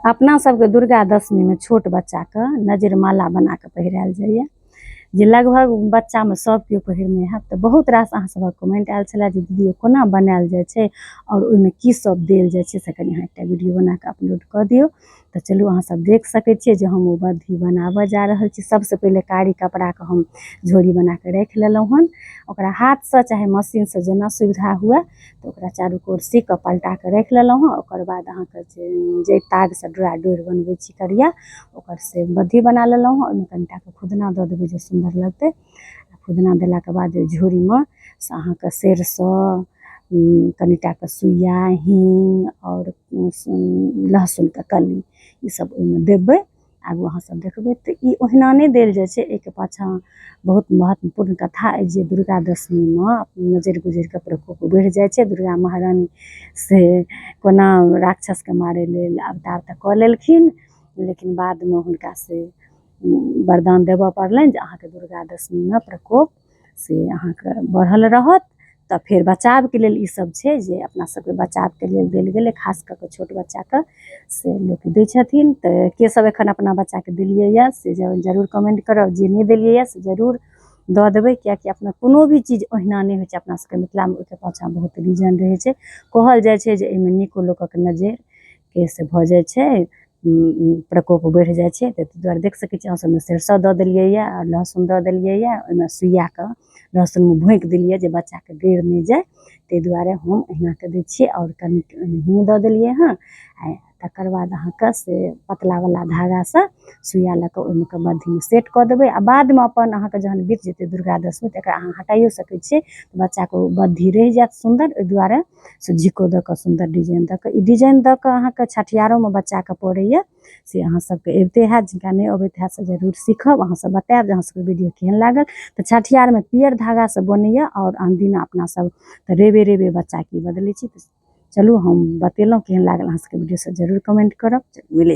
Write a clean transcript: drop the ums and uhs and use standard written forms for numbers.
अपना सबके दुर्गा दशमी में छोट बच्चा के नजर माला बना के पहिरायल जाइए जे लगभग बच्चा में सब केओ पहिरने हैत। तो बहुत रास अहाँ सबक कमेंट आयल छला जे दीदी कोना बनायल जाय छै और ओइ में की सब देल जाय छै से कनी अहाँ एकटा वीडियो बना के अपलोड क दियौ। तो चलू अहाँ सब देख सकै छियै जे हम ओ बद्धी बनाबऽ जा रहल छी। सबसे पहिले कारी कपड़ा के हम झोरी बना के राख लेलहुँ हन। ओकरा हाथ से चाहे मशीन से जेना सुविधा हुए तो ओकरा चारू कोर सी के पलटा के राख लेलहुँ हन। ओकर बाद अहाँ के जे ताग से डोर बनबै छी करिया ओकर से बद्धी बना लेलहुँ हन। ओइमे कनिटा के खुदना दऽ देबै जे सुंदर लगतै। खुदना देला के बाद झोरी में से अहाँ के सरिसो कनिटा के सुइया हींग और लहसुन के कली ई सब ओइमे देबै। आगू अहाँ सब देखबै तो ई ओहिना नहीं देल जाय छै। एके पाछा बहुत महत्वपूर्ण कथा है जे दुर्गा दशमी में नजर गुजर के प्रकोप बढ़ि जाय छै। दुर्गा महारानी से कोना राक्षस के मारे लेल अवतार तऽ कऽ लेलखिन, लेकिन बाद में हुनका से वरदान देबऽ पड़लनि जे अहाँके दुर्गा दशमी में प्रकोप से अहाँके बढ़ल रहत। तो फिर बचाव के लेल ई सब छै जे अपना सबके बचाव के लेल देल गेलै। खास कऽ के छोट बच्चा के से लोग दै छथिन। तो के सब एखन अपना बच्चा के देलियै या से जरूर कमेंट करब। जे नहीं देलियै या से जरूर दऽ देबै कियाकि अपना कोनो भी चीज ओहिना नहीं होइ छै। अपना सबके मिथिला में ओइके पाछा बहुत रीजन रहै छै। कहल जाइ छै जे एहिमे नीको लोकक नजर के से भऽ जाइ छै, प्रकोप बढ़ि जाइ छै। ताहि दुआरे देख सकै छी अहाँ सबमे सरिसो दऽ देलियै या और लहसुन दऽ देलियै या ओइमे सुइया के लहसुन में भोंक देलियै जे बच्चा के गड़ नहीं जाय। ताहि दुआरे हम अहिना के दै छियै और कनि हिंग दऽ देलियै हँ। आ तकर बाद अहाँके से पतला वाला धागा से सुइया लऽ के ओइमे के बद्धी में सेट कऽ देबै। आ बाद में अपन अहाँके जहन बीत जेतै दुर्गा दशमी तऽ एकरा अहाँ हटाइयो सकै छियै। बच्चा के बद्धी रहि जायत सुंदर। ओइ दुआरे से झिको दऽ के सुंदर डिजाइन दऽ के ई डिजाइन दऽ के अहाँके छठियारो में बच्चा के पड़ैया से अहाँ सबके अबिते हैत। जिनका नहीं अबैत हैत से जरूर सीखब। अहाँ सब बतायब जे अहाँ सबके वीडियो केहन लागल। तो छठियार में पियर धागा से बनैया और अनदिना अपना सब रेबे रेबे बच्चा के बदलै छी। चलू हम बतेलहुँ केहन लागल अहाँ सबके वीडियो से जरूर कमेंट करब। मिलै छी।